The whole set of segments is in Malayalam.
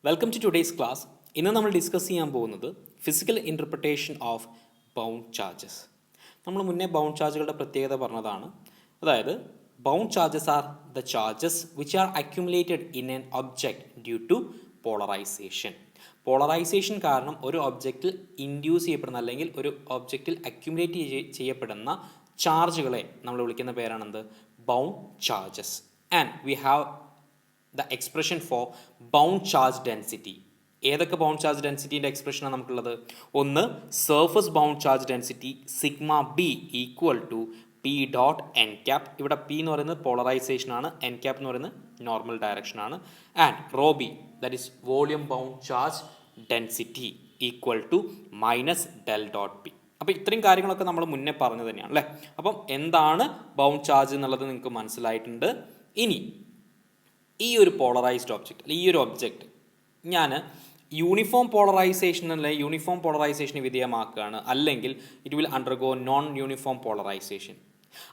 Welcome to today's class. ഇന്ന് നമ്മൾ ഡിസ്കസ് ചെയ്യാൻ പോകുന്നത് physical interpretation of bound charges. നമ്മൾ മുന്നേ ബൗണ്ട് ചാർജുകളുടെ പ്രത്യേകത പറഞ്ഞതാണ്. അതായത് bound charges are the charges which are accumulated in an object due to polarization. Polarization കാരണം ഒരു ഒബ്ജക്റ്റിൽ ഇൻഡ്യൂസ് ചെയ്യപ്പെടുന്ന അല്ലെങ്കിൽ ഒരു ഒബ്ജക്റ്റിൽ അക്യുമുലേറ്റ് ചെയ്യപ്പെടുന്ന ചാർജുകളെ നമ്മൾ വിളിക്കുന്ന പേരാണെന്ത്? Bound charges. And we have the expression for bound charge density. ഏതൊക്കെ ബൗണ്ട് ചാർജ് ഡെൻസിറ്റിൻ്റെ എക്സ്പ്രഷനാണ് നമുക്കുള്ളത്? ഒന്ന്, surface bound charge density sigma B equal to P dot N cap. ഇവിടെ പി എന്ന് പറയുന്നത് പോളറൈസേഷൻ ആണ്, എൻ ക്യാപ് എന്ന് പറയുന്നത് നോർമൽ ഡയറക്ഷൻ ആണ്. And rho B, that is volume bound charge density equal to minus del dot P. അപ്പോൾ ഇത്രയും കാര്യങ്ങളൊക്കെ നമ്മൾ മുന്നേ പറഞ്ഞു തന്നെയാണ് അല്ലേ. അപ്പം എന്താണ് ബൗണ്ട് ചാർജ് എന്നുള്ളത് നിങ്ങൾക്ക് മനസ്സിലായിട്ടുണ്ട്. ഇനി ഈ ഒരു പോളറൈസ്ഡ് ഒബ്ജക്റ്റ്, ഈ ഒരു ഒബ്ജക്റ്റ് ഞാൻ യൂണിഫോം പോളറൈസേഷന് വിധേയമാക്കുകയാണ്, അല്ലെങ്കിൽ it will undergo non uniform polarisation.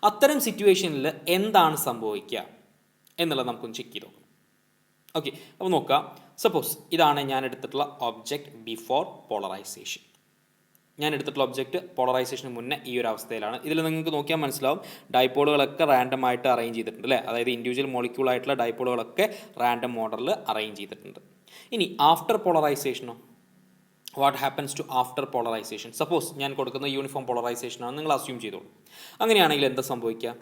അത്തരം സിറ്റുവേഷനിൽ എന്താണ് സംഭവിക്കുക എന്നുള്ളത് നമുക്കൊന്ന് ചെക്ക് ചെയ്ത് നോക്കാം. ഓക്കെ, അപ്പോൾ നോക്കാം. സപ്പോസ് ഇതാണ് ഞാൻ എടുത്തിട്ടുള്ള ഒബ്ജക്റ്റ് ബിഫോർ പോളറൈസേഷൻ. ഞാൻ എടുത്തിട്ടുള്ള ഒബ്ജക്റ്റ് പോളറൈസേഷന് മുന്നേ ഈ ഒരു അവസ്ഥയിലാണ്. ഇതിൽ നിങ്ങൾക്ക് നോക്കിയാൽ മനസ്സിലാവും ഡൈപോളുകളൊക്കെ റാൻഡം ആയിട്ട് അറേഞ്ച് ചെയ്തിട്ടുണ്ട് അല്ലേ. അതായത് ഇൻഡിവിജ്വൽ മോളിക്യൂൾ ആയിട്ടുള്ള ഡൈപോളുകളൊക്കെ റാൻഡം മോഡലിൽ അറേഞ്ച് ചെയ്തിട്ടുണ്ട്. ഇനി ആഫ്റ്റർ പോളറൈസേഷനോ, what happens to after polarization? Suppose ഞാൻ കൊടുക്കുന്ന യൂണിഫോം പോളറൈസേഷനാണ് നിങ്ങൾ അസ്യൂം ചെയ്തോളൂ. അങ്ങനെയാണെങ്കിൽ എന്താ സംഭവിക്കുക?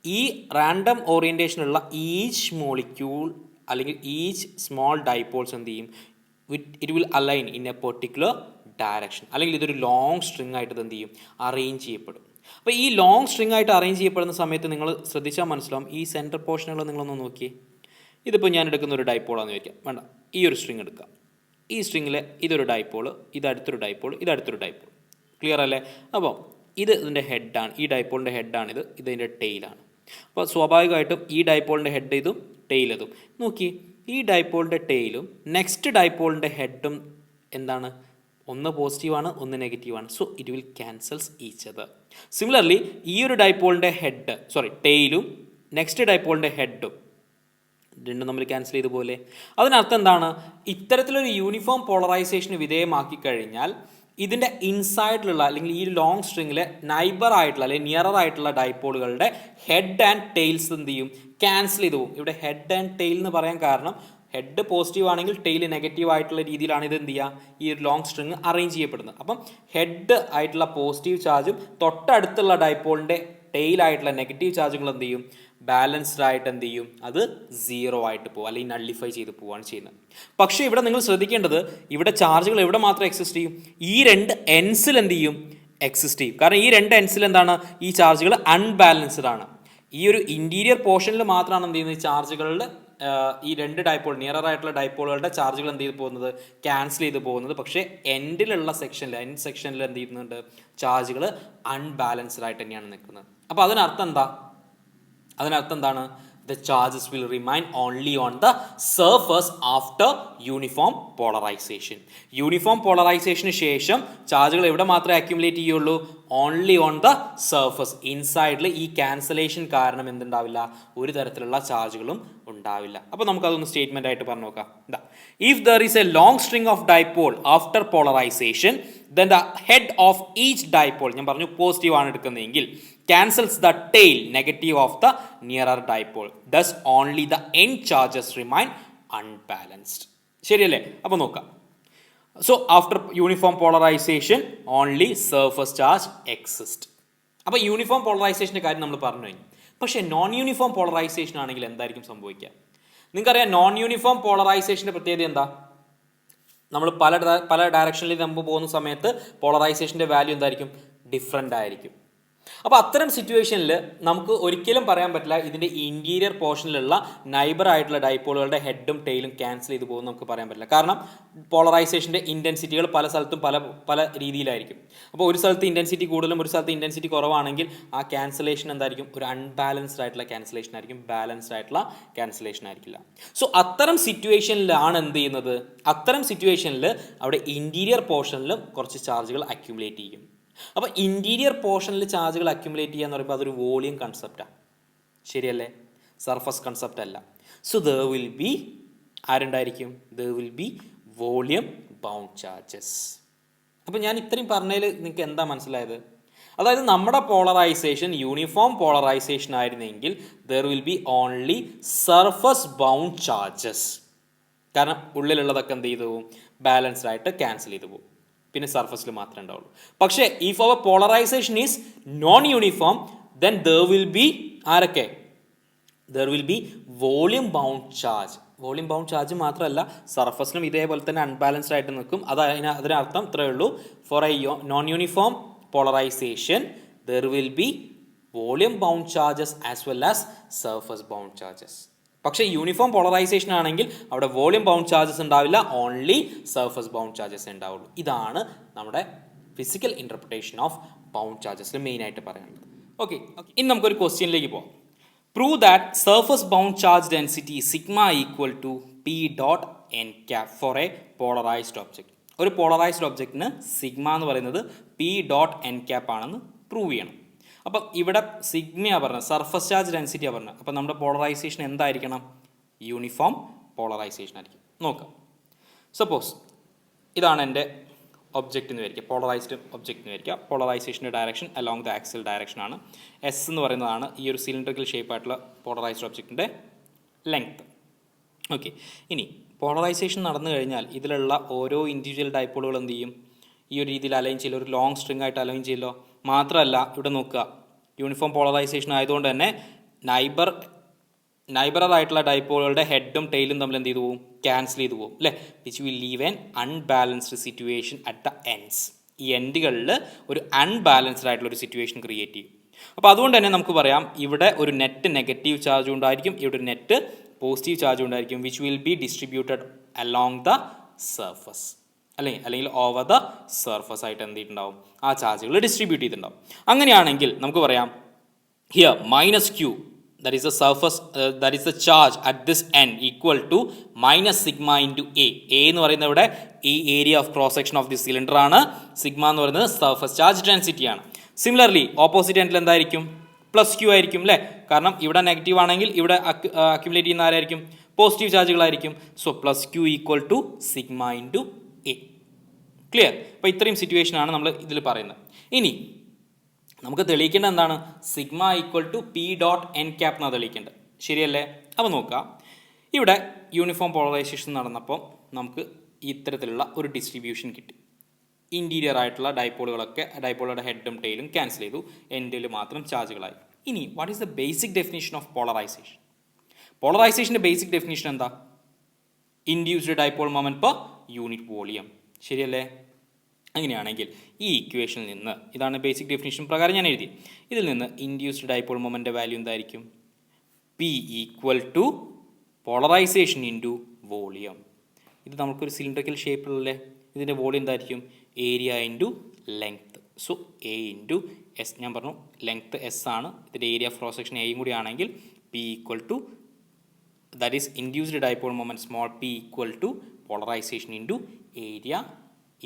ഈ റാൻഡം ഓറിയൻറ്റേഷനുള്ള ഈച്ച് മോളിക്യൂൾ അല്ലെങ്കിൽ ഈച്ച് സ്മോൾ ഡൈപോൾസ് എന്ത് ചെയ്യും? It will align in a particular direction, അല്ലെങ്കിൽ ഇതൊരു ലോങ് സ്ട്രിങ് ആയിട്ട് എന്ത് ചെയ്യും? അറേഞ്ച് ചെയ്യപ്പെടും. അപ്പോൾ ഈ ലോങ് സ്ട്രിങ് ആയിട്ട് അറേഞ്ച് ചെയ്യപ്പെടുന്ന സമയത്ത് നിങ്ങൾ ശ്രദ്ധിച്ചാൽ മനസ്സിലാവും. ഈ സെൻറ്റർ പോർഷനുകൾ നിങ്ങളൊന്ന് നോക്കിയേ. ഇതിപ്പോൾ ഞാൻ എടുക്കുന്ന ഒരു ഡൈപോളാണെന്ന് ചോദിക്കാം, വേണ്ട, ഈ ഒരു സ്ട്രിങ് എടുക്കാം. ഈ സ്ട്രിങ്ങിൽ ഇതൊരു ഡൈപോൾ, ഇത് അടുത്തൊരു ഡൈപോൾ, ഇത് അടുത്തൊരു ഡൈപോൾ. ക്ലിയർ അല്ലേ? അപ്പോൾ ഇത് ഇതിൻ്റെ ഹെഡാണ്, ഈ ഡൈപോളിൻ്റെ ഹെഡാണിത്, ഇതിൻ്റെ ടെയിലാണ്. അപ്പോൾ സ്വാഭാവികമായിട്ടും ഈ ഡൈപോളിൻ്റെ ഹെഡ് ഇതും ടെയിൽ ഇതും. നോക്കി, ഈ ഡൈപോളിൻ്റെ ടെയിലും നെക്സ്റ്റ് ഡൈപോളിൻ്റെ ഹെഡും എന്താണ്? ഒന്ന് പോസിറ്റീവാണ്, ഒന്ന് നെഗറ്റീവാണ്. So it will ക്യാൻസൽസ് each other. Similarly ഈ ഒരു ഡൈപോളിൻ്റെ ടെയിലും നെക്സ്റ്റ് ഡൈപോളിൻ്റെ ഹെഡും രണ്ടും നമ്മൾ ക്യാൻസൽ ചെയ്ത പോലെ. അതിനർത്ഥം എന്താണ്? ഇത്തരത്തിലൊരു യൂണിഫോം പോളറൈസേഷന് വിധേയമാക്കി കഴിഞ്ഞാൽ ഇതിൻ്റെ ഇൻസൈഡിലുള്ള അല്ലെങ്കിൽ ഈ ലോങ് സ്ട്രിങ്ങിലെ നൈബർ ആയിട്ടുള്ള അല്ലെങ്കിൽ നിയറർ ആയിട്ടുള്ള ഡൈപോളുകളുടെ ഹെഡ് ആൻഡ് ടെയിൽസ് എന്ത് ചെയ്യും? ക്യാൻസൽ ചെയ്ത് പോകും. ഇവിടെ ഹെഡ് ആൻഡ് ടെയിൽ എന്ന് പറയാൻ കാരണം ഹെഡ് പോസിറ്റീവ് ആണെങ്കിൽ ടെയിൽ നെഗറ്റീവ് ആയിട്ടുള്ള രീതിയിലാണ് ഇത് എന്ത് ചെയ്യുക? ഈ ഒരു ലോങ് സ്ട്രിങ് അറേഞ്ച് ചെയ്യപ്പെടുന്നത്. അപ്പം ഹെഡ് ആയിട്ടുള്ള പോസിറ്റീവ് ചാർജും തൊട്ടടുത്തുള്ള ഡൈപോളിൻ്റെ ടെയിൽ ആയിട്ടുള്ള നെഗറ്റീവ് ചാർജുകൾ എന്ത് ചെയ്യും? ബാലൻസ്ഡ് ആയിട്ട് എന്ത് ചെയ്യും? അത് സീറോ ആയിട്ട് പോകും, അല്ലെങ്കിൽ നള്ളിഫൈ ചെയ്ത് പോവുകയാണ് ചെയ്യുന്നത്. പക്ഷേ ഇവിടെ നിങ്ങൾ ശ്രദ്ധിക്കേണ്ടത്, ഇവിടെ ചാർജുകൾ എവിടെ മാത്രം എക്സിസ്റ്റ് ചെയ്യും? ഈ രണ്ട് എൻസിൽ എന്ത് ചെയ്യും? എക്സിസ്റ്റ് ചെയ്യും. കാരണം ഈ രണ്ട് എൻസിൽ എന്താണ്? ഈ ചാർജുകൾ അൺബാലൻസ്ഡ് ആണ്. ഈ ഒരു ഇൻറ്റീരിയർ പോർഷനിൽ മാത്രമാണ് എന്ത് ചെയ്യുന്നത്? ചാർജുകളുടെ ഈ രണ്ട് ഡൈപോൾ, നിയറർ ആയിട്ടുള്ള ഡൈപോളുകളുടെ ചാർജുകൾ എന്ത് ചെയ്ത് പോകുന്നത്? ക്യാൻസൽ ചെയ്ത് പോകുന്നത്. പക്ഷേ എൻഡിലുള്ള സെക്ഷനിൽ, എൻഡ് സെക്ഷനിൽ എന്ത് ചെയ്യുന്നുണ്ട്? ചാർജുകൾ അൺബാലൻസ്ഡ് ആയിട്ട് തന്നെയാണ് നിൽക്കുന്നത്. അപ്പോൾ അതിനർത്ഥം എന്താണ്? The charges will remain only on the surface after uniform polarization. Uniform പോളറൈസേഷന് ശേഷം ചാർജുകൾ എവിടെ മാത്രമേ അക്യുമുലേറ്റ് ചെയ്യുള്ളൂ? Only on the surface. ഇൻസൈഡിൽ ഈ ക്യാൻസലേഷൻ കാരണം എന്തുണ്ടാവില്ല? ഒരു തരത്തിലുള്ള ചാർജുകളും ഉണ്ടാവില്ല. അപ്പോൾ നമുക്കതൊന്ന് സ്റ്റേറ്റ്മെൻ്റ് ആയിട്ട് പറഞ്ഞു നോക്കാം. എന്താ? If there is A long string of dipole after polarisation, then the head of each dipole, ഞാൻ പറഞ്ഞു പോസിറ്റീവ് ആണ് എടുക്കുന്നതെങ്കിൽ, cancels the tail negative of the nearer dipole. Thus only the end charges remain unbalanced. ശരിയല്ലേ? അപ്പോൾ നോക്കാം. So after uniform polarization only surface charge exists. അപ്പോൾ യൂണിഫോം പോളറൈസേഷൻ്റെ കാര്യം നമ്മൾ പറഞ്ഞു കഴിഞ്ഞു. പക്ഷേ നോൺ യൂണിഫോം പോളറൈസേഷൻ ആണെങ്കിൽ എന്തായിരിക്കും സംഭവിക്കുക? നിങ്ങൾക്കറിയാം, നോൺ യൂണിഫോം പോളറൈസേഷൻ്റെ പ്രത്യേകത എന്താ? നമ്മൾ പല ഡയറക്ഷനിൽ നമ്മൾ പോകുന്ന സമയത്ത് പോളറൈസേഷൻ്റെ വാല്യൂ എന്തായിരിക്കും? ഡിഫറെൻ്റ് ആയിരിക്കും. അപ്പോൾ അത്തരം സിറ്റുവേഷനിൽ നമുക്ക് ഒരിക്കലും പറയാൻ പറ്റില്ല ഇതിൻ്റെ ഇൻറ്റീരിയർ പോർഷനിലുള്ള നൈബർ ആയിട്ടുള്ള ഡൈപോളുകളുടെ ഹെഡും ടെയിലും ക്യാൻസൽ ചെയ്ത് പോകുമെന്ന് നമുക്ക് പറയാൻ പറ്റില്ല. കാരണം പോളറൈസേഷൻ്റെ ഇൻറ്റൻസിറ്റികൾ പല സ്ഥലത്തും പല രീതിയിലായിരിക്കും. അപ്പോൾ ഒരു സ്ഥലത്ത് ഇൻറ്റൻസിറ്റി കൂടുതലും ഒരു സ്ഥലത്ത് ഇൻറ്റൻസിറ്റി കുറവാണെങ്കിൽ ആ ക്യാൻസലേഷൻ എന്തായിരിക്കും? ഒരു അൺബാലൻസ്ഡ് ആയിട്ടുള്ള ക്യാൻസലേഷൻ ആയിരിക്കും, ബാലൻസ്ഡ് ആയിട്ടുള്ള ക്യാൻസലേഷൻ ആയിരിക്കില്ല. സോ അത്തരം സിറ്റുവേഷനിലാണ് എന്ത് ചെയ്യുന്നത്? അത്തരം സിറ്റുവേഷനിൽ അവിടെ ഇൻറ്റീരിയർ പോർഷനിലും കുറച്ച് ചാർജുകൾ അക്യുമുലേറ്റ് ചെയ്യും. അപ്പോൾ ഇൻറ്റീരിയർ പോർഷനിൽ ചാർജുകൾ അക്യുമുലേറ്റ് ചെയ്യുക എന്ന് പറയുമ്പോൾ അതൊരു വോളിയം കൺസെപ്റ്റാണ്. ശരിയല്ലേ? സർഫസ് കൺസെപ്റ്റ് അല്ല. സോ ദർ വിൽ ബി ആരുണ്ടായിരിക്കും? There will be volume bound charges. അപ്പോൾ ഞാൻ ഇത്രയും പറഞ്ഞതിൽ നിങ്ങൾക്ക് എന്താ മനസ്സിലായത്? അതായത് നമ്മുടെ പോളറൈസേഷൻ യൂണിഫോം പോളറൈസേഷൻ ആയിരുന്നെങ്കിൽ there will be only surface bound charges. കാരണം ഉള്ളിലുള്ളതൊക്കെ എന്ത് ചെയ്തു പോകും? ബാലൻസ്ഡ് ആയിട്ട് ക്യാൻസൽ ചെയ്തു പോകും. പിന്നെ സർഫസിൽ മാത്രമേ ഉണ്ടാവുള്ളൂ. പക്ഷേ if our polarization is non uniform then there will be ആരൊക്കെ? There will be volume bound charge. Volume bound charge മാത്രമല്ല സർഫസിലും ഇതേപോലെ തന്നെ അൺബാലൻസ്ഡ് ആയിട്ട് നിൽക്കും. അതിനർത്ഥം ഇത്രയേ ഉള്ളൂ, for a non uniform polarization there will be volume bound charges as well as surface bound charges. പക്ഷേ യൂണിഫോം പോളറൈസേഷൻ ആണെങ്കിൽ അവിടെ വോളിയം ബൗണ്ട് ചാർജസ് ഉണ്ടാവില്ല, ഓൺലി സർഫസ് ബൗണ്ട് ചാർജസ് ഉണ്ടാവുള്ളൂ. ഇതാണ് നമ്മുടെ ഫിസിക്കൽ ഇൻ്റർപ്രിട്ടേഷൻ ഓഫ് ബൗണ്ട് ചാർജസിൽ മെയിനായിട്ട് പറയാനുള്ളത്. ഓക്കെ, ഇനി നമുക്കൊരു ക്വസ്റ്റ്യനിലേക്ക് പോകാം. Prove that surface bound charge density sigma equal to P dot N cap for a polarized object. ഒരു പോളറൈസ്ഡ് ഒബ്ജക്റ്റിന് സിഗ്മ എന്ന് പറയുന്നത് പി ഡോട്ട് എൻ ക്യാപ് ആണെന്ന് പ്രൂവ് ചെയ്യണം. അപ്പം ഇവിടെ സിഗ്മയാണ് പറഞ്ഞത്, സർഫസ് ചാർജ് ഡെൻസിറ്റിയാണ് പറഞ്ഞത്. അപ്പം നമ്മുടെ പോളറൈസേഷൻ എന്തായിരിക്കണം? യൂണിഫോം പോളറൈസേഷൻ ആയിരിക്കും. നോക്കാം, സപ്പോസ് ഇതാണ് എൻ്റെ ഒബ്ജക്റ്റ് എന്ന് വിചാരിക്കുക, പോളറൈസ്ഡ് ഒബ്ജക്റ്റ് എന്ന് വിചാരിക്കുക. പോളറൈസേഷൻ്റെ ഡയറക്ഷൻ അലോങ് ദ ആക്സിൽ ഡയറക്ഷനാണ്. എസ് എന്ന് പറയുന്നതാണ് ഈ ഒരു സിലിണ്ടറിക്കൽ ഷേപ്പായിട്ടുള്ള പോളറൈസ്ഡ് ഒബ്ജക്റ്റിൻ്റെ ലെങ്ത്. ഓക്കെ, ഇനി പോളറൈസേഷൻ നടന്നു കഴിഞ്ഞാൽ ഇതിലുള്ള ഓരോ ഇൻഡിവിജ്വൽ ഡൈപോളുകൾ എന്ത് ചെയ്യും? ഈ ഒരു രീതിയിൽ അലൈൻ ചെയ്യില്ല, ഒരു ലോങ് സ്ട്രിങ് ആയിട്ട് അലൈൻ ചെയ്യല്ലോ. മാത്രമല്ല ഇവിടെ നോക്കുക, യൂണിഫോം പോളറൈസേഷൻ ആയതുകൊണ്ട് തന്നെ നൈബറായിട്ടുള്ള ഡൈപോളുകളുടെ ഹെഡും ടെയിലും തമ്മിൽ എന്ത് ചെയ്തു പോകും? ക്യാൻസൽ ചെയ്തു പോകും അല്ലേ? Which will leave an unbalanced situation at the ends. ഈ എൻഡുകളിൽ ഒരു അൺബാലൻസ്ഡ് ആയിട്ടുള്ള ഒരു സിറ്റുവേഷൻ ക്രിയേറ്റ് ചെയ്യും. അപ്പോൾ അതുകൊണ്ട് തന്നെ നമുക്ക് പറയാം ഇവിടെ ഒരു നെറ്റ് നെഗറ്റീവ് ചാർജ് ഉണ്ടായിരിക്കും, ഇവിടെ ഒരു നെറ്റ് പോസിറ്റീവ് ചാർജ് ഉണ്ടായിരിക്കും, which will be distributed along the surface അല്ലെങ്കിൽ ഓവർ ദ സർഫസ് ആയിട്ട് എന്ത് ചെയ്തിട്ടുണ്ടാവും? ആ ചാർജുകൾ ഡിസ്ട്രിബ്യൂട്ട് ചെയ്തിട്ടുണ്ടാവും. അങ്ങനെയാണെങ്കിൽ നമുക്ക് പറയാം here minus Q, that is the surface that is the charge at this end equal to minus sigma into a. A എന്ന് പറയുന്നത് ഇവിടെ ഈ area of cross section of the cylinder ആണ്. സിഗ്മ എന്ന് പറയുന്നത് സർഫസ് ചാർജ് ഡെൻസിറ്റി ആണ്. സിമിലർലി ഓപ്പോസിറ്റ് എൻഡിൽ എന്തായിരിക്കും? പ്ലസ് ക്യൂ ആയിരിക്കും അല്ലേ? കാരണം ഇവിടെ നെഗറ്റീവ് ആണെങ്കിൽ ഇവിടെ അക്യുമുലേറ്റ് ചെയ്യുന്ന ആരായിരിക്കും? പോസിറ്റീവ് ചാർജുകളായിരിക്കും. So plus Q equal to sigma into A. Clear? അപ്പോൾ ഇത്രയും സിറ്റുവേഷൻ ആണ് നമ്മൾ ഇതിൽ പറയുന്നത്. ഇനി നമുക്ക് തെളിയിക്കേണ്ടത് എന്താണ്? Sigma equal to P dot N cap എന്നാണ് തെളിയിക്കേണ്ടത്. ശരിയല്ലേ? അപ്പോൾ നോക്കാം, ഇവിടെ യൂണിഫോം പോളറൈസേഷൻ നടന്നപ്പോൾ നമുക്ക് ഇത്തരത്തിലുള്ള ഒരു ഡിസ്ട്രിബ്യൂഷൻ കിട്ടി. ഇൻറ്റീരിയർ ആയിട്ടുള്ള ഡൈപോളുകളുടെ ഹെഡും ടെയിലും ക്യാൻസൽ ചെയ്തു, എൻഡിൽ മാത്രം ചാർജുകളായി. ഇനി what is the basic definition of polarization? പോളറൈസേഷൻ്റെ ബേസിക് ഡെഫിനിഷൻ എന്താ? Induced dipole moment per unit volume. ശരിയല്ലേ? അങ്ങനെയാണെങ്കിൽ ഈ ഇക്വേഷനിൽ നിന്ന്, ഇതാണ് ബേസിക് ഡെഫിനിഷൻ പ്രകാരം ഞാൻ എഴുതി, ഇതിൽ നിന്ന് ഇൻഡ്യൂസ്ഡ് ഡൈപോൾ മൊമെൻ്റ് വാല്യൂ എന്തായിരിക്കും? P equal to polarization into volume. ഇത് നമുക്കൊരു സിലിണ്ടറിക്കൽ ഷേപ്പിലല്ലേ, ഇതിൻ്റെ വോളിയം എന്തായിരിക്കും? Area into length. So A into S. ഞാൻ പറഞ്ഞു ലെങ്ത്ത് എസ് ആണ്, ഇതിൻ്റെ ഏരിയ ഓഫ് ക്രോസ് സെക്ഷൻ എയും കൂടി ആണെങ്കിൽ P equal to, that is induced dipole moment small P equal to polarization into area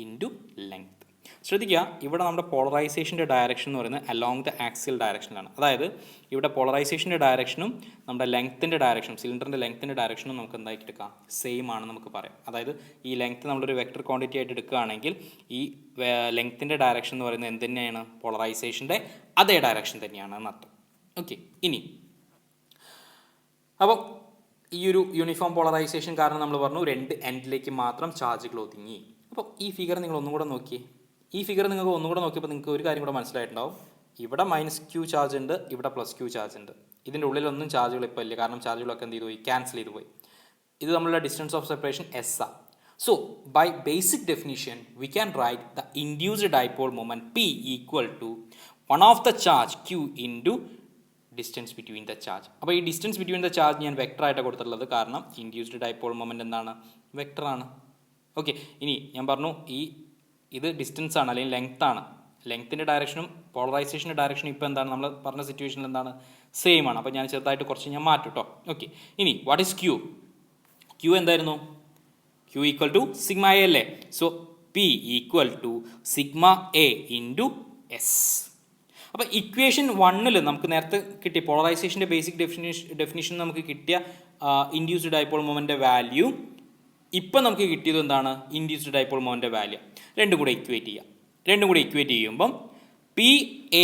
into length. ശ്രദ്ധിക്കുക, ഇവിടെ നമ്മുടെ പോളറൈസേഷൻ്റെ ഡയറക്ഷൻ എന്ന് പറയുന്നത് അലോങ് ദ ആക്സിയൽ ഡയറക്ഷനിലാണ്. അതായത് ഇവിടെ പോളറൈസേഷൻ്റെ ഡയറക്ഷനും നമ്മുടെ ലെങ്ത്തിൻ്റെ ഡയറക്ഷനും, സിലിണ്ടറിൻ്റെ ലെങ്ത്തിൻ്റെ ഡയറക്ഷനും നമുക്ക് എന്താക്കി എടുക്കാം? സെയിം ആണെന്ന് നമുക്ക് പറയാം. അതായത് ഈ ലെങ്ത്ത് നമ്മളൊരു വെക്ടർ ക്വാണ്ടിറ്റി ആയിട്ട് എടുക്കുകയാണെങ്കിൽ ഈ ലെങ്ത്തിൻ്റെ ഡയറക്ഷൻ എന്ന് പറയുന്നത് എന്ത് തന്നെയാണ്? പോളറൈസേഷൻ്റെ അതേ ഡയറക്ഷൻ തന്നെയാണ് എന്നർത്ഥം. ഓക്കെ, ഇനി അപ്പം ഈ ഒരു യൂണിഫോം പോളറൈസേഷൻ കാരണം നമ്മൾ പറഞ്ഞു രണ്ട് എൻഡിലേക്ക് മാത്രം ചാർജുകൾ ഒതുങ്ങി. അപ്പോൾ ഈ ഫിഗർ നിങ്ങൾ ഒന്നും കൂടെ നോക്കിയേ. ഈ ഫിഗർ നിങ്ങൾക്ക് ഒന്നും കൂടെ നോക്കിയപ്പോൾ നിങ്ങൾക്ക് ഒരു കാര്യം കൂടെ മനസ്സിലായിട്ടുണ്ടാവും. ഇവിടെ മൈനസ് ക്യൂ ചാർജ് ഉണ്ട്, ഇവിടെ പ്ലസ് ക്യൂ ചാർജ് ഉണ്ട്. ഇതിൻ്റെ ഉള്ളിലൊന്നും ചാർജുകൾ ഇപ്പോൾ ഇല്ല, കാരണം ചാർജുകളൊക്കെ എന്ത് ചെയ്തു പോയി? ക്യാൻസൽ ചെയ്തു പോയി. ഇത് നമ്മളുടെ ഡിസ്റ്റൻസ് ഓഫ് സെപ്പറേഷൻ എസ് ആ. So by basic definition we can write the induced dipole moment P equal to one of the charge Q into distance between the charge. അപ്പോൾ ഈ ഡിസ്റ്റൻസ് ബിറ്റ്വീൻ ദ ചാർജ് ഞാൻ വെക്ടറായിട്ട് കൊടുത്തിട്ടുള്ളത്, കാരണം ഇൻഡ്യൂസ്ഡ് ഡൈപോൾ മൊമെന്റ് എന്താണ്? വെക്ടറാണ്. ഓക്കെ, ഇനി ഞാൻ പറഞ്ഞു ഇത് ഡിസ്റ്റൻസ് ആണ് അല്ലെങ്കിൽ ലെങ്ത് ആണ്. ലെങ്ത്തിൻ്റെ ഡയറക്ഷനും പോളറൈസേഷൻ്റെ ഡയറക്ഷനും ഇപ്പോൾ എന്താണ്? നമ്മൾ പറഞ്ഞ സിറ്റുവേഷനിൽ എന്താണ്? സെയിം ആണ്. അപ്പോൾ ഞാൻ ചെറുതായിട്ട് കുറച്ച് ഞാൻ മാറ്റും കേട്ടോ. ഓക്കെ, ഇനി വാട്ട് ഈസ് ക്യൂ? ക്യൂ എന്തായിരുന്നു? Q equal to sigma A അല്ലേ? So P equal to sigma A into S. അപ്പോൾ ഇക്വേഷൻ 1 നമുക്ക് നേരത്തെ കിട്ടിയ പോളറൈസേഷൻ്റെ ബേസിക് ഡെഫിനിഷൻ നമുക്ക് കിട്ടിയ ഇൻഡ്യൂസ്ഡ് ഡൈപോൾ മൊമെൻ്റ് വാല്യൂ ഇപ്പം നമുക്ക് കിട്ടിയത് എന്താണ്? Induced dipole moment value. രണ്ടും കൂടെ ഇക്വേറ്റ് ചെയ്യാം. രണ്ടും കൂടെ ഇക്വേറ്റ് ചെയ്യുമ്പം P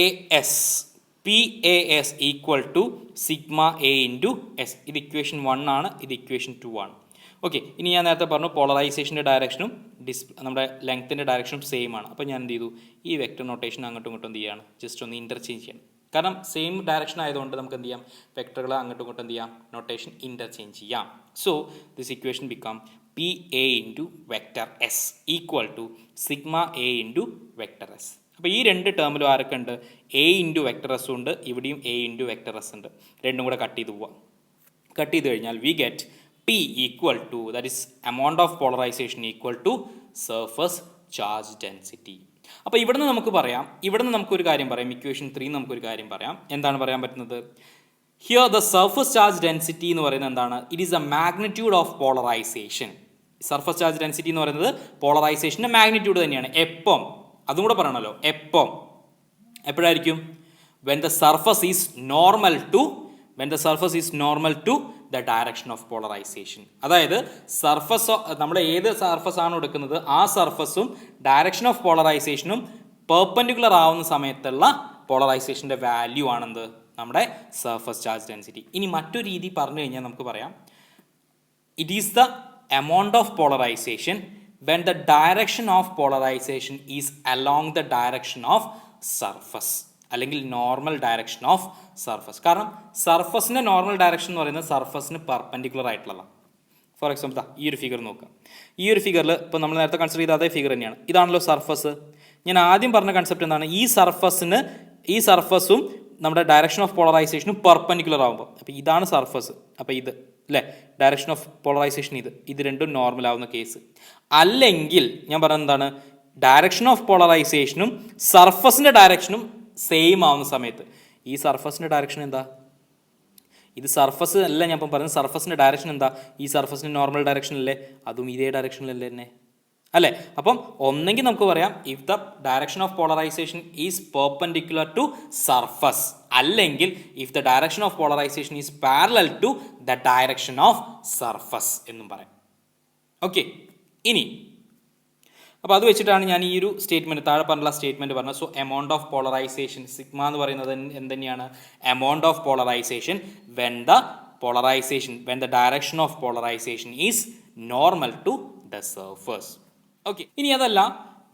A S equal to sigma A into S. ഇത് ഇക്വേഷൻ 1 ആണ്, ഇത് ഇക്വേഷൻ 2 ആണ്. ഓക്കെ, ഇനി ഞാൻ നേരത്തെ പറഞ്ഞു പോളറൈസേഷൻ്റെ ഡയറക്ഷനും നമ്മുടെ ലെങ്ത്തിൻ്റെ ഡയറക്ഷനും സെയിം ആണ്. അപ്പോൾ ഞാൻ എന്ത് ചെയ്തു? ഈ വെക്ടർ നൊട്ടേഷൻ അങ്ങോട്ടും ഇങ്ങോട്ടും എന്ത് ചെയ്യാണ്? ജസ്റ്റ് ഒന്ന് ഇൻ്റർചേഞ്ച് ചെയ്യണം. കാരണം സെയിം ഡയറക്ഷൻ ആയതുകൊണ്ട് നമുക്ക് എന്ത് ചെയ്യാം? വെക്ടറുകൾ അങ്ങോട്ടും ഇങ്ങോട്ടും എന്ത് ചെയ്യാം? നൊട്ടേഷൻ ഇൻ്റർചേഞ്ച് ചെയ്യാം. So this equation become P A into vector S equal to sigma A into vector S. അപ്പോൾ ഈ രണ്ട് ടേമിലും ആരൊക്കെ ഉണ്ട്? എ ഇൻറ്റു വെക്ടർ എസ് ഉണ്ട്, ഇവിടെയും എ ഇൻറ്റു വെക്ടർ എസ് ഉണ്ട്. രണ്ടും കൂടെ കട്ട് ചെയ്ത് പോവാം. കട്ട് ചെയ്ത് കഴിഞ്ഞാൽ we get P equal to, that is amount of polarization equal to surface charge density. അപ്പോൾ ഇവിടുന്ന് നമുക്ക് പറയാം, ഇവിടുന്ന് നമുക്കൊരു കാര്യം പറയാം, ഇക്വേഷൻ 3 നമുക്കൊരു കാര്യം പറയാം. എന്താണ് പറയാൻ പറ്റുന്നത്? Here the surface charge density എന്ന് പറയുന്നത് എന്താണ്? It is A magnitude of polarisation. Surface charge density എന്ന് പറയുന്നത് പോളറൈസേഷൻ്റെ മാഗ്നിറ്റ്യൂഡ് തന്നെയാണ്. എപ്പം? അതും കൂടെ പറയണമല്ലോ. എപ്പോഴായിരിക്കും? when the surface is normal to the direction of polarization. അതായത് സർഫസ്, നമ്മുടെ ഏത് സർഫസ് ആണ് എടുക്കുന്നത് ആ സർഫസും ഡയറക്ഷൻ ഓഫ് പോളറൈസേഷനും പെർപെൻഡിക്കുലർ ആവുന്ന സമയത്തുള്ള പോളറൈസേഷൻ്റെ വാല്യൂ ആണെന്ത്? നമ്മുടെ സർഫസ് ചാർജ് ഡെൻസിറ്റി. ഇനി മറ്റൊരു രീതി പറഞ്ഞു കഴിഞ്ഞാൽ നമുക്ക് പറയാം, it is the amount of polarization when the direction of polarization is along the direction of surface, അല്ലെങ്കിൽ നോർമൽ ഡയറക്ഷൻ ഓഫ് സർഫസ്. കാരണം സർഫസിൻ്റെ നോർമൽ ഡയറക്ഷൻ എന്ന് പറയുന്നത് സർഫസിന് പെർപെൻഡിക്കുലർ ആയിട്ടുള്ളതാണ്. ഫോർ എക്സാമ്പിൾ ഈ ഒരു ഫിഗർ നോക്കുക. ഈ ഒരു ഫിഗറിൽ ഇപ്പോൾ നമ്മൾ നേരത്തെ കൺസിഡർ ചെയ്ത അതേ ഫിഗർ തന്നെയാണ്. ഇതാണല്ലോ സർഫസ്. ഞാൻ ആദ്യം പറഞ്ഞ കൺസെപ്റ്റ് എന്താണ്? ഈ സർഫസും നമ്മുടെ ഡയറക്ഷൻ ഓഫ് പോളറൈസേഷനും പെർപെൻഡിക്കുലർ ആകുമ്പോൾ, അപ്പോൾ ഇതാണ് സർഫസ്, അപ്പോൾ ഇത് അല്ലേ ഡയറക്ഷൻ ഓഫ് പോളറൈസേഷൻ, ഇത് രണ്ടും നോർമൽ ആവുന്ന കേസ്. അല്ലെങ്കിൽ ഞാൻ പറഞ്ഞത് എന്താണ്? ഡയറക്ഷൻ ഓഫ് പോളറൈസേഷനും സർഫസിൻ്റെ ഡയറക്ഷനും സെയിം ആവുന്ന സമയത്ത് ഈ സർഫസിൻ്റെ ഡയറക്ഷൻ എന്താ? ഇത് സർഫസ് അല്ല ഞാൻ ഇപ്പം പറയുന്നത്. സർഫസിൻ്റെ ഡയറക്ഷൻ എന്താ? ഈ സർഫസിൻ്റെ നോർമൽ ഡയറക്ഷൻ അല്ലേ? അതും ഇതേ ഡയറക്ഷനിലല്ലേ തന്നെ അല്ലേ? അപ്പം ഒന്നെങ്കിൽ നമുക്ക് പറയാം if the direction of polarization is perpendicular to surface, അല്ലെങ്കിൽ if the direction of polarization is parallel to the direction of surface എന്നും പറയാം. ഓക്കെ, ഇനി അപ്പോൾ അത് വെച്ചിട്ടാണ് ഞാൻ ഈ ഒരു സ്റ്റേറ്റ്മെൻറ്റ്, താഴെ പറഞ്ഞുള്ള സ്റ്റേറ്റ്മെൻറ്റ് പറഞ്ഞത്. So amount of polarization sigma എന്ന് പറയുന്നത് എന്തുതന്നെയാണ്? Amount of polarization when the direction of polarization is normal to the surface. Okay, ഇനി അതല്ല,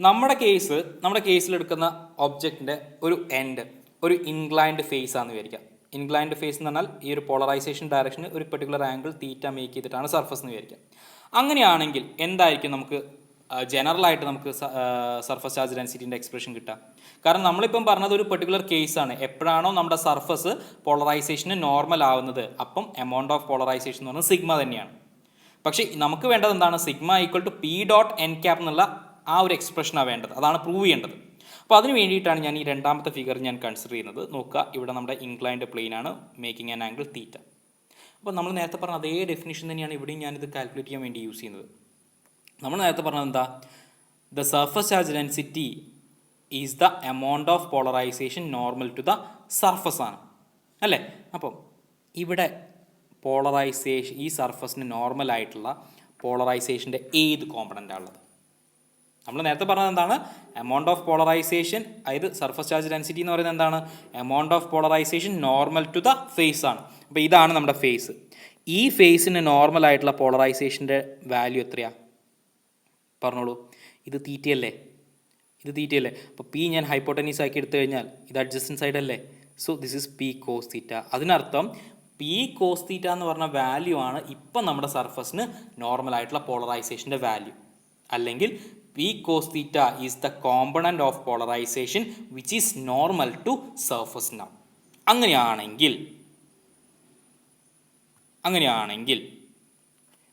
നമ്മുടെ കേസിലെടുക്കുന്ന ഒബ്ജക്റ്റിൻ്റെ ഒരു എൻഡ് ഒരു ഇൻക്ലൈൻഡ് ഫേസ് ആണെന്ന് വിചാരിക്കാം. ഇൻക്ലൈൻഡ് ഫേസ് എന്ന് പറഞ്ഞാൽ ഈ ഒരു പോളറൈസേഷൻ ഡയറക്ഷന് ഒരു പെർട്ടിക്കുലർ ആംഗിൾ തീറ്റ മേക്ക് ചെയ്തിട്ടാണ് സർഫസ് എന്ന് വിചാരിക്കാം. അങ്ങനെയാണെങ്കിൽ എന്തായിരിക്കും നമുക്ക് ജനറലായിട്ട് നമുക്ക് സർഫസ് ചാർജ് ഡെൻസിറ്റിൻ്റെ എക്സ്പ്രഷൻ കിട്ടുക? കാരണം നമ്മളിപ്പം പറഞ്ഞത് ഒരു പെർട്ടിക്കുലർ കേസാണ്. എപ്പോഴാണോ നമ്മുടെ സർഫസ് പോളറൈസേഷന് നോർമൽ ആവുന്നത് അപ്പം എമൗണ്ട് ഓഫ് പോളറൈസേഷൻ എന്ന് പറയുന്നത് സിഗ്മ തന്നെയാണ്. പക്ഷേ നമുക്ക് വേണ്ടത് എന്താണ്? Sigma equal to P dot N cap എന്നുള്ള ആ ഒരു എക്സ്പ്രഷനാണ് വേണ്ടത്. അതാണ് പ്രൂവ് ചെയ്യേണ്ടത്. അപ്പോൾ അതിന് വേണ്ടിയിട്ടാണ് ഞാൻ ഈ രണ്ടാമത്തെ ഫിഗർ ഞാൻ കൺസിഡർ ചെയ്യുന്നത്. നോക്കുക, ഇവിടെ നമ്മുടെ ഇൻക്ലൈൻഡ് പ്ലെയിൻ ആണ് മേക്കിംഗ് ആൻ ആംഗിൾ തീറ്റ. അപ്പോൾ നമ്മൾ നേരത്തെ പറഞ്ഞ അതേ ഡെഫിനിഷൻ തന്നെയാണ് ഇവിടെയും ഞാനിത് കാൽക്കുലേറ്റ് ചെയ്യാൻ വേണ്ടി യൂസ് ചെയ്യുന്നത്. നമ്മൾ നേരത്തെ പറഞ്ഞത് എന്താ? The surface charge density is the amount of polarization normal to the surface ആണ് അല്ലേ? അപ്പം ഇവിടെ പോളറൈസേഷൻ, ഈ സർഫസിന് നോർമലായിട്ടുള്ള പോളറൈസേഷൻ്റെ ഏത് കോമ്പണൻ്റാണ് ഉള്ളത്? നമ്മൾ നേരത്തെ പറഞ്ഞത് എന്താണ്? എമൗണ്ട് ഓഫ് പോളറൈസേഷൻ, അതായത് സർഫസ് ചാർജ് ഡെൻസിറ്റി എന്ന് പറയുന്നത് എന്താണ്? Amount of polarization normal to the face ആണ്. അപ്പോൾ ഇതാണ് നമ്മുടെ ഫേസ്. ഈ ഫേസിന് നോർമൽ ആയിട്ടുള്ള പോളറൈസേഷൻ്റെ വാല്യൂ എത്രയാണ്? പറഞ്ഞോളൂ. ഇത് തീറ്റയല്ലേ? അപ്പോൾ പി ഞാൻ ഹൈപ്പോട്ടനീസ് ആക്കി എടുത്തു കഴിഞ്ഞാൽ ഇത് അഡ്ജസ്റ്റൻറ്റ് സൈഡ് അല്ലേ? So this is P cos theta. അതിനർത്ഥം പി കോസ് തീറ്റ എന്ന് പറഞ്ഞ വാല്യൂ ആണ് ഇപ്പം നമ്മുടെ സർഫസിന് നോർമൽ ആയിട്ടുള്ള പോളറൈസേഷൻ്റെ വാല്യൂ. അല്ലെങ്കിൽ P cos theta is the component of polarization which is normal to surface now. അങ്ങനെയാണെങ്കിൽ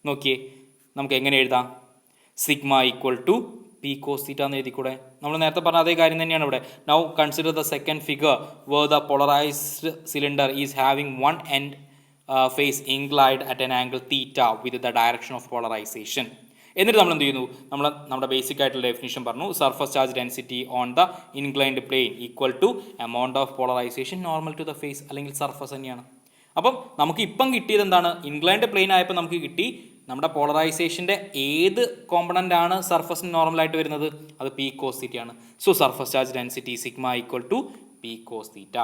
നോക്കിയേ, നമുക്ക് എങ്ങനെ എഴുതാം? Sigma equal to P cos theta എന്ന് എഴുതിക്കൂടെ? നമ്മൾ നേരത്തെ പറഞ്ഞ അതേ കാര്യം തന്നെയാണ് ഇവിടെ. Now consider the second figure where the polarized cylinder is having one end face inclined at an angle theta with the direction of polarization. എന്നിട്ട് നമ്മൾ എന്ത് ചെയ്യുന്നു? നമ്മുടെ ബേസിക് ആയിട്ടുള്ള ഡെഫിനിഷൻ പറഞ്ഞു. Surface charge density on the inclined plane equal to amount of polarization normal to the face, അല്ലെങ്കിൽ സർഫസ് തന്നെയാണ്. അപ്പം നമുക്ക് ഇപ്പം കിട്ടിയത് എന്താണ്? ഇൻക്ലൈൻഡ് പ്ലെയിൻ ആയപ്പോൾ നമുക്ക് കിട്ടി നമ്മുടെ പോളറൈസേഷൻ്റെ ഏത് കോമ്പണൻ്റ് ആണ് സർഫസിന് നോർമലായിട്ട് വരുന്നത്? അത് പി കോസ് തീറ്റ ആണ്. So surface charge density sigma equal to P cos theta.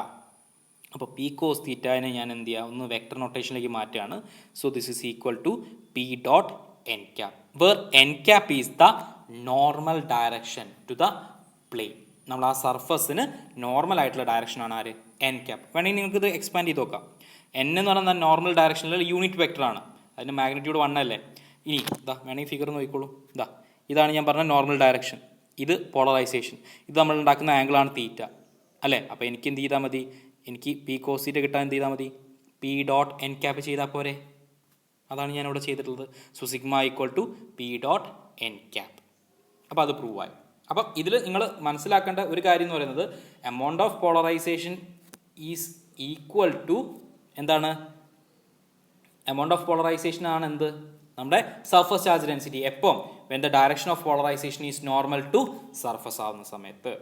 അപ്പോൾ പി കോസ് തീറ്റനെ ഞാൻ എന്ത് ചെയ്യുക, ഒന്ന് വെക്ടർ നൊട്ടേഷനിലേക്ക് മാറ്റുകയാണ്. So this is equal to P dot N cap, where N cap is the normal direction to the plane. നമ്മൾ ആ സർഫസിന് നോർമൽ ആയിട്ടുള്ള ഡയറക്ഷനാണ് ആര്? N cap. വേണമെങ്കിൽ നിങ്ങൾക്ക് ഇത് എക്സ്പാൻഡ് ചെയ്ത് നോക്കാം. എൻ എന്ന് പറയുന്നത് നോർമൽ ഡയറക്ഷനിലുള്ള യൂണിറ്റ് വെക്ടറാണ്, അതിൻ്റെ മാഗ്നിറ്റ്യൂഡ് 1 അല്ലേ. ഇനി ഇതാ വേണമെങ്കിൽ ഫിഗർ നോക്കിക്കോളൂ. ഇതാണ് ഞാൻ പറഞ്ഞ നോർമൽ ഡയറക്ഷൻ, ഇത് പോളറൈസേഷൻ, ഇത് നമ്മൾ ഉണ്ടാക്കുന്ന ആംഗിളാണ് തീറ്റ അല്ലേ. അപ്പോൾ എനിക്ക് എന്ത് ചെയ്താൽ മതി? എനിക്ക് പി കോസ് തീറ്റ കിട്ടാൻ എന്ത് ചെയ്താൽ മതി? പി ഡോട്ട് എൻ ക്യാപ് ചെയ്താൽ പോരെ. അതാണ് ഞാനിവിടെ ചെയ്തിട്ടുള്ളത്. So sigma equal to P dot N cap. അപ്പോൾ അത് പ്രൂവ് ആയി. അപ്പം ഇതിൽ നിങ്ങൾ മനസ്സിലാക്കേണ്ട ഒരു കാര്യം എന്ന് പറയുന്നത് amount of polarization is equal to എന്താണ്? എമൗണ്ട് ഓഫ് പോളറൈസേഷൻ ആണ് എന്ത്? നമ്മുടെ സർഫസ് ചാർജ് ഡെൻസിറ്റി. എപ്പം? When the direction of polarization is normal to surface ആവുന്ന സമയത്ത്.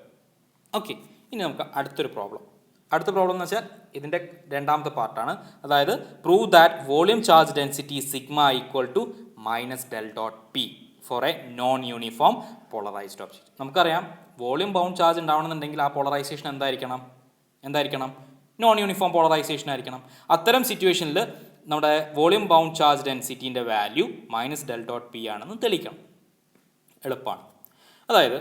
ഓക്കെ, ഇനി നമുക്ക് അടുത്ത പ്രോബ്ലം എന്ന് വെച്ചാൽ ഇതിൻ്റെ രണ്ടാമത്തെ പാർട്ടാണ്. അതായത് prove that volume charge density sigma equal to minus del dot P for a non uniform polarized object. നമുക്കറിയാം വോളിയം ബൗണ്ട് ചാർജ് ഉണ്ടാവണമെന്നുണ്ടെങ്കിൽ ആ പോളറൈസേഷൻ എന്തായിരിക്കണം? നോൺ യൂണിഫോം പോളറൈസേഷൻ ആയിരിക്കണം. അത്തരം സിറ്റുവേഷനിൽ നമ്മുടെ വോളിയം ബൗണ്ട് ചാർജ് ഡെൻസിറ്റീൻ്റെ value minus del dot P ആണെന്ന് തെളിയിക്കണം. എളുപ്പമാണ്. അതായത്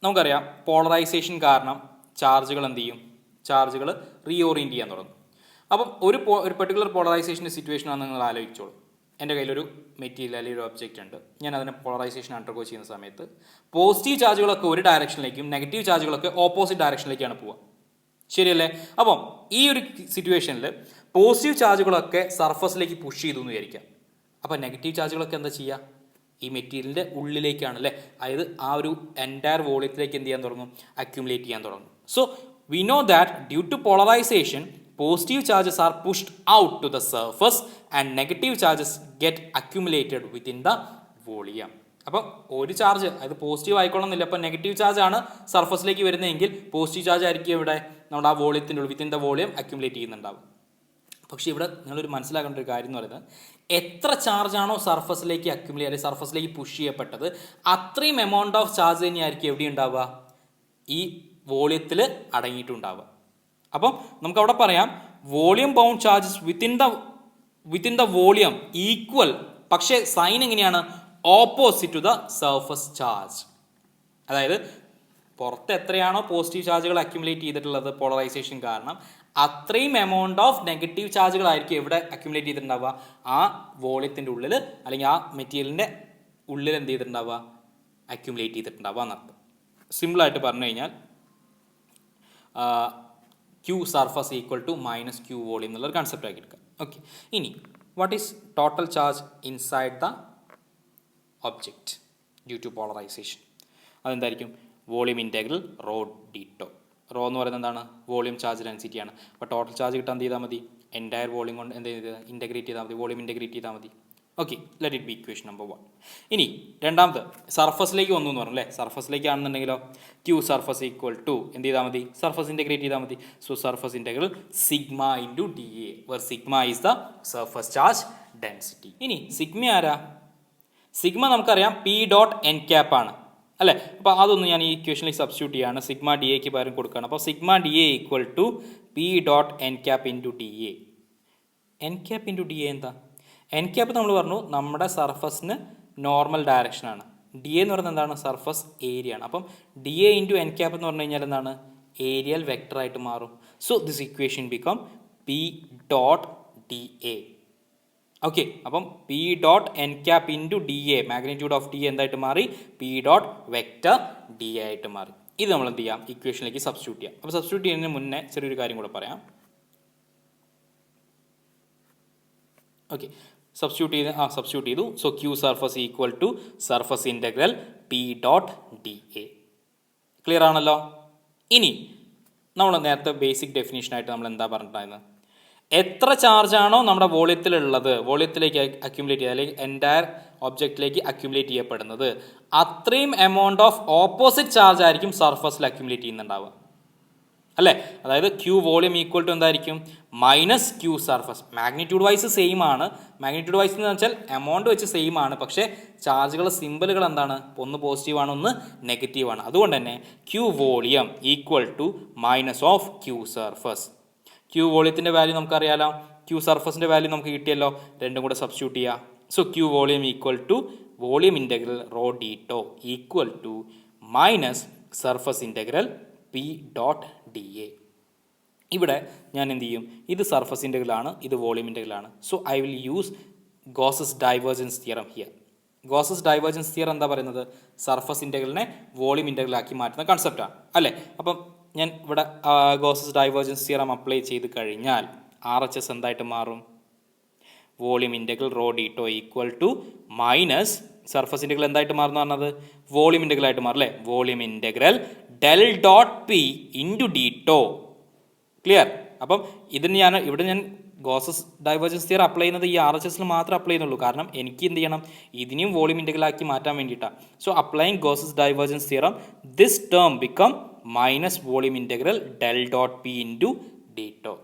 നമുക്കറിയാം പോളറൈസേഷൻ കാരണം ചാർജുകൾ എന്ത് ചെയ്യും? ചാർജുകൾ റീഓറിയൻറ്റ് ചെയ്യാൻ തുടങ്ങും. അപ്പം ഒരു പെർട്ടിക്കുലർ പോളറൈസേഷൻ്റെ സിറ്റുവേഷൻ ആണെന്ന് നിങ്ങൾ ആലോചിച്ചോളൂ. എൻ്റെ കയ്യിലൊരു മെറ്റീരിയൽ അല്ലെങ്കിൽ ഒരു ഒബ്ജക്റ്റ് ഉണ്ട്. ഞാൻ അതിനെ പോളറൈസേഷൻ അണ്ടർഗോ ചെയ്യുന്ന സമയത്ത് പോസിറ്റീവ് ചാർജുകളൊക്കെ ഒരു ഡയറക്ഷനിലേക്കും നെഗറ്റീവ് ചാർജുകളൊക്കെ ഓപ്പോസിറ്റ് ഡയറക്ഷനിലേക്കാണ് പോവുക. ശരിയല്ലേ? അപ്പം ഈ ഒരു സിറ്റുവേഷനിൽ പോസിറ്റീവ് ചാർജുകളൊക്കെ സർഫസിലേക്ക് പുഷ് ചെയ്തു എന്ന് വിചാരിക്കാം. അപ്പോൾ നെഗറ്റീവ് ചാർജുകളൊക്കെ എന്താ ചെയ്യുക? ഈ മെറ്റീരിയലിൻ്റെ ഉള്ളിലേക്കാണ് അല്ലേ, അതായത് ആ ഒരു എൻറ്റയർ വോളിയത്തിലേക്ക് എന്ത് ചെയ്യാൻ തുടങ്ങും? അക്യുമുലേറ്റ് ചെയ്യാൻ തുടങ്ങും. So we know that due to polarization positive charges are pushed out to the surface and negative charges get accumulated within the volume. അപ്പം ഒരു ചാർജ് അത് പോസിറ്റീവ് ആയിക്കൊള്ളുന്നില്ല. അപ്പം നെഗറ്റീവ് ചാർജ് ആണ് സർഫസിലേക്ക് വരുന്നതെങ്കിൽ പോസിറ്റീവ് ചാർജ് ആയിരിക്കും ഇവിടെ നമ്മുടെ ആ വോളിയത്തിൻ്റെ ഉള്ളിൽ വിത്തിൻ ദ വോളിയം അക്യുമുലേറ്റ് ചെയ്യുന്നുണ്ടാവും. പക്ഷേ ഇവിടെ നിങ്ങളൊരു മനസ്സിലാക്കേണ്ട ഒരു കാര്യം എന്ന് പറയുന്നത് എത്ര ചാർജാണോ സർഫസിലേക്ക് അക്യുമുലേറ്റ് അല്ലെങ്കിൽ സർഫസിലേക്ക് പുഷ് ചെയ്യപ്പെട്ടത് അത്രയും എമൗണ്ട് ഓഫ് ചാർജ് തന്നെയായിരിക്കും എവിടെ ഉണ്ടാവുക? ഈ വോളിയത്തിൽ അടങ്ങിയിട്ടുണ്ടാവുക. അപ്പം നമുക്ക് അവിടെ പറയാം volume bound charges within the volume equal, പക്ഷേ സൈൻ എങ്ങനെയാണ്? Opposite to the surface charge. അതായത് പുറത്ത് എത്രയാണോ പോസിറ്റീവ് ചാർജുകൾ അക്യുമുലേറ്റ് ചെയ്തിട്ടുള്ളത് പോളറൈസേഷൻ കാരണം അത്രയും എമൗണ്ട് ഓഫ് നെഗറ്റീവ് ചാർജുകളായിരിക്കും എവിടെ അക്യുമുലേറ്റ് ചെയ്തിട്ടുണ്ടാവുക? ആ വോളിയത്തിൻ്റെ ഉള്ളിൽ അല്ലെങ്കിൽ ആ മെറ്റീരിയലിൻ്റെ ഉള്ളിൽ എന്ത് ചെയ്തിട്ടുണ്ടാവുക? അക്യുമുലേറ്റ് ചെയ്തിട്ടുണ്ടാവുക എന്നർത്ഥം. സിമ്പിളായിട്ട് പറഞ്ഞു കഴിഞ്ഞാൽ Q surface equal to minus Q volume എന്നുള്ളൊരു കൺസെപ്റ്റ് ആക്കി എടുക്കാം. ഓക്കെ, ഇനി what is total charge inside the object due to polarization? അതെന്തായിരിക്കും? Volume integral rho D tau. Rho എന്ന് പറയുന്നത് എന്താണ്? വോളിയം ചാർജ് ഡെൻസിറ്റിയാണ്. അപ്പോൾ ടോട്ടൽ ചാർജ് കിട്ടാൻ എന്ത് ചെയ്താൽ മതി? എൻറ്റയർ വോളിയം കൊണ്ട് എന്ത് ചെയ്ത് ഇൻറ്റഗ്രേറ്റ് ചെയ്താൽ മതി, വോളിയം ഇൻറ്റഗ്രേറ്റ് ചെയ്താൽ മതി. Okay, let it be equation number 1. ഇനി രണ്ടാമത് സർഫസിലേക്ക് വന്നു എന്ന് പറഞ്ഞു അല്ലേ. സർഫസിലേക്കാണെന്നുണ്ടെങ്കിലോ ക്യൂ സർഫസ് ഈക്വൽ ടു എന്ത് ചെയ്താൽ മതി? സർഫസ് ഇൻറ്റഗ്രേറ്റ് ചെയ്താൽ മതി. So surface integral sigma into D A, where sigma is the surface charge density. ഇനി സിഗ്മ ആരാ? സിഗ്മ നമുക്കറിയാം പി ഡോട്ട് എൻ ക്യാപ്പ് ആണ് അല്ലേ. അപ്പോൾ അതൊന്ന് ഞാൻ ഈ ഇക്വേഷനിലേക്ക് സബ്സ്റ്റിറ്റ്യൂട്ട് ചെയ്യാണ്. സിഗ്മ ഡി എക്ക് പകരം കൊടുക്കുകയാണ്. അപ്പോൾ sigma D A equal to P dot N cap into D A. N cap into D A എന്താ? എൻ ക്യാപ്പ് നമ്മൾ പറഞ്ഞു നമ്മുടെ സർഫസിന് നോർമൽ ഡയറക്ഷനാണ്. ഡി എ എന്ന് പറയുന്നത് എന്താണ്? സർഫസ് ഏരിയ ആണ്. അപ്പം D A into N cap എന്ന് പറഞ്ഞു കഴിഞ്ഞാൽ എന്താണ്? ഏരിയൽ വെക്ടറായിട്ട് മാറും. So this equation become P dot D A. Okay, അപ്പം P dot N cap into D A, magnitude of D A എന്തായിട്ട് മാറി? P dot vector D A ആയിട്ട് മാറി. ഇത് നമ്മൾ എന്ത് ചെയ്യാം? ഇക്വേഷനിലേക്ക് സബ്സ്റ്റിറ്റ്യൂട്ട് ചെയ്യാം. അപ്പോൾ സബ്സ്റ്റിറ്റ്യൂട്ട് ചെയ്യുന്നതിന് മുന്നേ ചെറിയൊരു കാര്യം കൂടെ പറയാം. ഓക്കെ, സബ്സ്റ്റിറ്റ്യൂട്ട് ചെയ്തു. So Q surface equal to surface integral P dot D A. Clear ആണല്ലോ? ഇനി നമ്മൾ നേരത്തെ ബേസിക് ഡെഫിനേഷനായിട്ട് നമ്മൾ എന്താ പറഞ്ഞിട്ടുണ്ടായിരുന്നത്? എത്ര ചാർജാണോ നമ്മുടെ വോളിയത്തിലുള്ളത്, വോളിയത്തിലേക്ക് അക്യുമുലേറ്റ് ചെയ്യുക അല്ലെങ്കിൽ എൻറ്റയർ ഒബ്ജക്റ്റിലേക്ക് അക്യുമുലേറ്റ് ചെയ്യപ്പെടുന്നത് അത്രയും എമൗണ്ട് ഓഫ് ഓപ്പോസിറ്റ് ചാർജ് ആയിരിക്കും സർഫസിൽ അക്യുമുലേറ്റ് ചെയ്യുന്നുണ്ടാവുക അല്ലേ? അതായത് ക്യൂ വോളിയം ഈക്വൽ ടു എന്തായിരിക്കും? Minus Q surface. Magnitude wise same ആണ്. മാഗ്നിറ്റ്യൂഡ് വൈസ് എന്ന് വെച്ചാൽ എമൗണ്ട് വെച്ച് സെയിം ആണ്, പക്ഷേ ചാർജുകളുടെ സിമ്പിളുകൾ എന്താണ്? ഒന്ന് പോസിറ്റീവ് ആണ്, ഒന്ന് നെഗറ്റീവ് ആണ്. അതുകൊണ്ട് തന്നെ Q volume equal to minus of Q surface. Q വോളിയത്തിൻ്റെ വാല്യൂ നമുക്കറിയാലോ, ക്യൂ സർഫസിൻ്റെ വാല്യൂ നമുക്ക് കിട്ടിയല്ലോ, രണ്ടും കൂടെ സബ്സ്റ്റിറ്റ്യൂട്ട് ചെയ്യുക. So Q volume equal to volume integral rho D tau equal to minus surface integral P dot D A. ഇവിടെ ഞാൻ എന്ത് ചെയ്യും? ഇത് സർഫസ് ഇൻ്റഗ്രലാണ്, ഇത് വോളിയം ഇൻ്റഗ്രലാണ്. So I will use Gauss's divergence theorem here. Gauss's divergence theorem എന്താ പറയുന്നത്? സർഫസ് ഇൻ്റഗ്രലിനെ വോളിയം ഇൻ്റഗ്രലാക്കി മാറ്റുന്ന കൺസെപ്റ്റാണ് അല്ലേ? അപ്പം ഞാൻ ഇവിടെ ഗോസസ് ഡൈവേർജൻസ് തിയറം അപ്ലൈ ചെയ്ത് കഴിഞ്ഞാൽ RHS എന്തായിട്ട് മാറും? Volume integral rho D tau equal to minus surface integral എന്തായിട്ട് മാറുന്ന പറഞ്ഞത്? വോളിയം ഇൻ്റഗ്രൽ ആയിട്ട് മാറും അല്ലേ? Volume integral del dot p into d tau. Clear? അപ്പം ഇവിടെ ഞാൻ ഗോസസ് ഡൈവേർജൻസ് തിയറം അപ്ലൈ ചെയ്യുന്നത് ഈ RHSൽ മാത്രമേ അപ്ലൈ ചെയ്യുന്നുള്ളൂ. കാരണം എനിക്ക് എന്ത് ചെയ്യണം? ഇതിനെയും വോളിയം ഇൻ്റഗ്രലാക്കി മാറ്റാൻ വേണ്ടിയിട്ടാണ്. So applying Gauss's divergence theorem, this term become minus volume integral del dot p into d tau.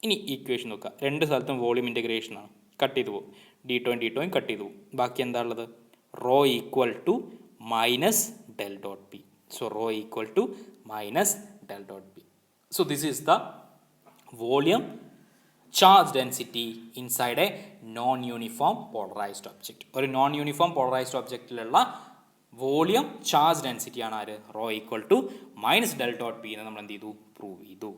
ഇനി ഈക്വേഷൻ നോക്കുക. രണ്ട് സ്ഥലത്തും വോളിയം ഇൻ്റഗ്രേഷനാണ്, കട്ട് ചെയ്ത് പോകും. ഡി ടോയും കട്ട് ചെയ്ത് പോകും. ബാക്കി എന്താ ഉള്ളത്? Rho equal to minus del dot P. So rho equal to minus del dot P. So this is the volume charge density inside a non uniform polarized object. ഒരു നോൺ യൂണിഫോം പോളറൈസ്ഡ് ഒബ്ജക്റ്റിലുള്ള വോളിയം ചാർജ് ഡെൻസിറ്റിയാണ് ആര്? Rho equal to minus del dot P എന്ന് നമ്മൾ എന്ത് ചെയ്തു? പ്രൂവ് ചെയ്തു.